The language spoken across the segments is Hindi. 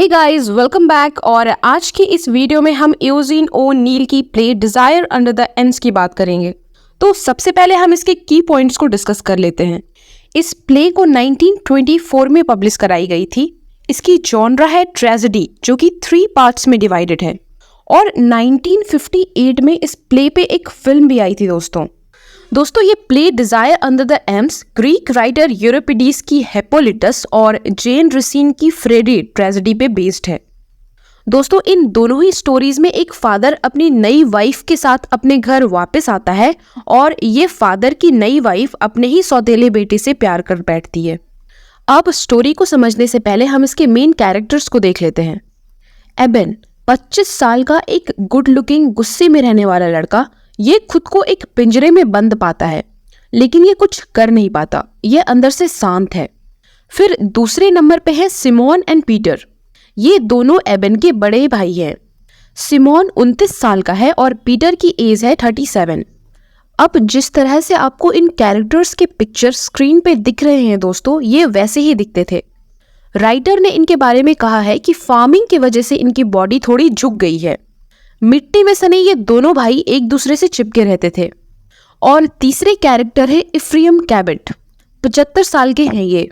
Hey guys, welcome back. और आज की इस वीडियो में हम यूजीन ओ नील की play Dzire under the Elms की बात करेंगे। तो सबसे पहले हम इसके की पॉइंट्स को डिस्कस कर लेते हैं। इस प्ले को 1924 में पब्लिश कराई गई थी। इसकी जॉनरा है ट्रेजेडी, जो कि 3 पार्ट्स में डिवाइडेड है। और 1958 में इस प्ले पे एक फिल्म भी आई थी दोस्तों ये play Dzire under the elms Greek writer Euripides की हिप्पोलिटस और जेन रिसीन की फ्रेडी ट्रेजेडी पे बेस्ड है। दोस्तों इन दोनों ही स्टोरीज में एक फादर अपनी नई वाइफ के साथ अपने घर वापस आता है और ये फादर की नई वाइफ अपने ही सौतेले बेटे से प्यार कर बैठती है। अब स्टोरी को समझने से पहले हम इसके मेन कैरेक्टर्स को देख लेते हैं। एबेन 25 साल का एक गुड लुकिंग गुस्से में रहने वाला लड़का, ये खुद को एक पिंजरे में बंद पाता है, लेकिन ये कुछ कर नहीं पाता। ये अंदर से शांत है। फिर दूसरे नंबर पे है सिमोन एंड पीटर। ये दोनों एबेन के बड़े भाई हैं। सिमोन 29 साल का है और पीटर की एज है 37। अब जिस तरह से आपको इन कैरेक्टर्स के पिक्चर स्क्रीन पे दिख रहे हैं दोस्तों, ये वैसे ही दिखते थे। राइटर ने इनके बारे में कहा है कि फार्मिंग की वजह से इनकी बॉडी थोड़ी झुक गई है। मिट्टी में सने ये दोनों भाई एक दूसरे से चिपके रहते थे। और तीसरे कैरेक्टर है इफ्रियम कैबेट। 75 साल के हैं ये,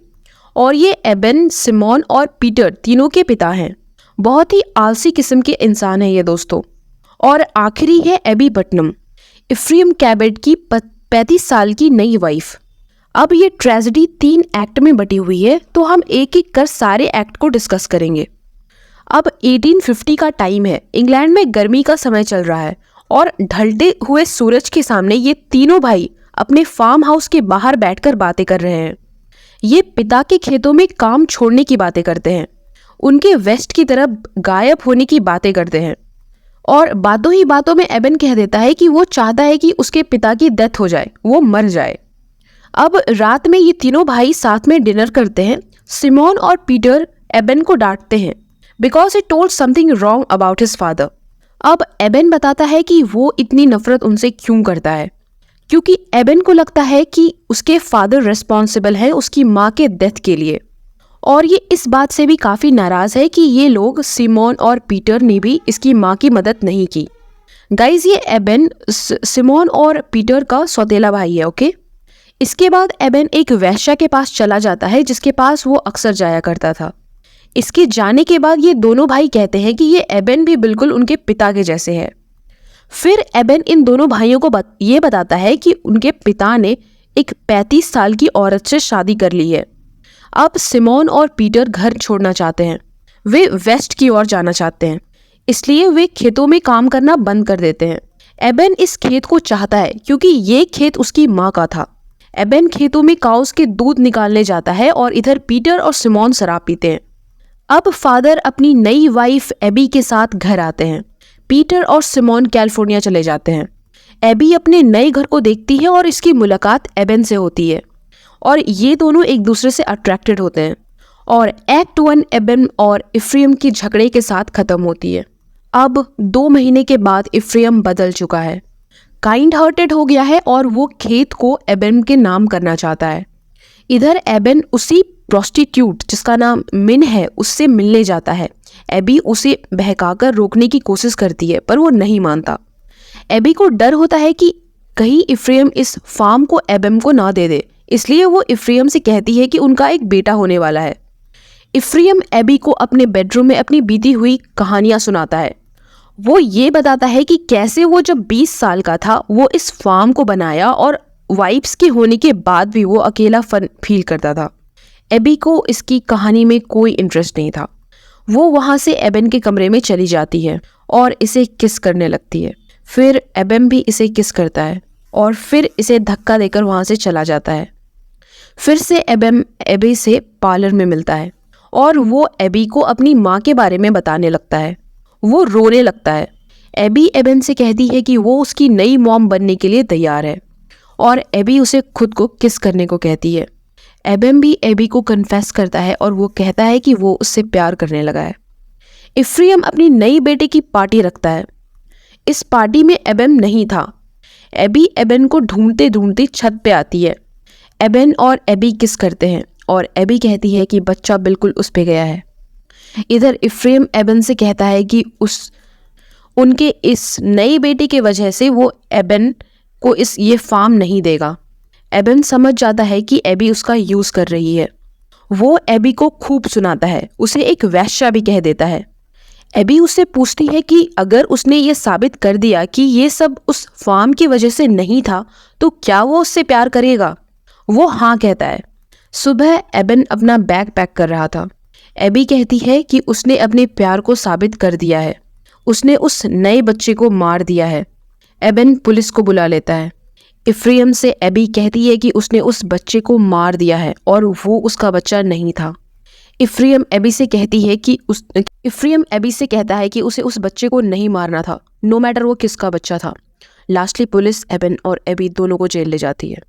और ये एबेन, सिमोन और पीटर तीनों के पिता हैं। बहुत ही आलसी किस्म के इंसान है ये दोस्तों। और आखिरी है एबी बटनम, इफ्रियम कैबेट की 35 साल की नई वाइफ। अब ये ट्रेजेडी 3 एक्ट में बटी हुई है, तो हम एक एक कर सारे एक्ट को डिस्कस करेंगे। अब 1850 का टाइम है। इंग्लैंड में गर्मी का समय चल रहा है और ढलते हुए सूरज के सामने ये तीनों भाई अपने फार्म हाउस के बाहर बैठकर बातें कर रहे हैं। ये पिता के खेतों में काम छोड़ने की बातें करते हैं, उनके वेस्ट की तरफ गायब होने की बातें करते हैं। और बातों ही बातों में एबेन कह देता है कि वो चाहता है कि उसके पिता की डेथ हो जाए, वो मर जाए। अब रात में ये तीनों भाई साथ में डिनर करते हैं। सिमोन और पीटर एबेन को डांटते हैं because he told something wrong about his father. अब एबेन बताता है कि वो इतनी नफरत उनसे क्यों करता है, क्योंकि एबेन को लगता है कि उसके फादर रिस्पॉन्सिबल है उसकी माँ के डेथ के लिए। और ये इस बात से भी काफ़ी नाराज़ है कि ये लोग सिमोन और पीटर ने भी इसकी माँ की मदद नहीं की। गाइज ये एबेन सिमोन और पीटर का सौतेला भाई है, ओके। इसके बाद एबेन एक वेश्या के पास चला जाता है जिसके पास वो अक्सर जाया करता था। इसके जाने के बाद ये दोनों भाई कहते हैं कि ये एबेन भी बिल्कुल उनके पिता के जैसे है। फिर एबेन इन दोनों भाइयों को ये बताता है कि उनके पिता ने एक 35 साल की औरत से शादी कर ली है। अब सिमोन और पीटर घर छोड़ना चाहते हैं, वे वेस्ट की ओर जाना चाहते हैं, इसलिए वे खेतों में काम करना बंद कर देते हैं। एबेन इस खेत को चाहता है क्योंकि ये खेत उसकी माँ का था। एबेन खेतों में काउस के दूध निकालने जाता है और इधर पीटर और सिमोन शराब पीते हैं। अब फादर अपनी नई वाइफ एबी के साथ घर आते हैं। पीटर और सिमोन कैलिफोर्निया चले जाते हैं। एबी अपने नए घर को देखती है और इसकी मुलाकात एबेन से होती है और ये दोनों एक दूसरे से अट्रैक्टेड होते हैं। और एक्ट 1 एबेन और इफ्रियम की झगड़े के साथ खत्म होती है। अब 2 महीने के बाद इफ्रियम बदल चुका है, काइंड हार्टेड हो गया है और वो खेत को एबेन के नाम करना चाहता है। इधर एबेन उसी प्रोस्टिट्यूट जिसका नाम मिन है उससे मिलने जाता है। एबी उसे बहकाकर रोकने की कोशिश करती है पर वो नहीं मानता। एबी को डर होता है कि कहीं इफ्रियम इस फार्म को एबेन को ना दे दे, इसलिए वो इफ्रियम से कहती है कि उनका एक बेटा होने वाला है। इफ्रियम एबी को अपने बेडरूम में अपनी बीती हुई कहानियां सुनाता है। वो ये बताता है कि कैसे वो जब 20 साल का था वो इस फार्म को बनाया और वाइफ्स के होने के बाद भी वो अकेला फील करता था। एबी को इसकी कहानी में कोई इंटरेस्ट नहीं था। वो वहाँ से एबेन के कमरे में चली जाती है और इसे किस करने लगती है। फिर एबेन भी इसे किस करता है और फिर इसे धक्का देकर वहाँ से चला जाता है। फिर से एबेन एबी से पार्लर में मिलता है और वो एबी को अपनी माँ के बारे में बताने लगता है। वो रोने लगता है। एबी एबेन से कहती है कि वो उसकी नई मॉम बनने के लिए तैयार है और एबी उसे खुद को किस करने को कहती है। एबेन भी एबी को कन्फेस करता है और वो कहता है कि वो उससे प्यार करने लगा है। इफ्रियम अपनी नई बेटे की पार्टी रखता है। इस पार्टी में एबेन नहीं था। एबी एबेन को ढूंढते ढूंढते छत पे आती है। एबेन और एबी किस करते हैं और एबी कहती है कि बच्चा बिल्कुल उस पे गया है। इधर इफ्रेम एबन से कहता है कि उनके इस नई बेटी की वजह से वो एबन को ये फार्म नहीं देगा। एबन समझ जाता है कि एबी उसका यूज़ कर रही है। वो एबी को खूब सुनाता है, उसे एक वेश्या भी कह देता है। एबी उससे पूछती है कि अगर उसने ये साबित कर दिया कि ये सब उस फार्म की वजह से नहीं था तो क्या वो उससे प्यार करेगा। वो हाँ कहता है। सुबह एबन अपना बैग पैक कर रहा था। एबी कहती है कि उसने अपने प्यार को साबित कर दिया है, उसने उस नए बच्चे को मार दिया है। एबन पुलिस को बुला लेता है। इफ्रेम से एबी कहती है कि उसने उस बच्चे को मार दिया है और वो उसका बच्चा नहीं था। इफ्रेम एबी से कहता है कि उसे उस बच्चे को नहीं मारना था, नो मैटर वो किसका बच्चा था। लास्टली पुलिस एबन और एबी दोनों को जेल ले जाती है।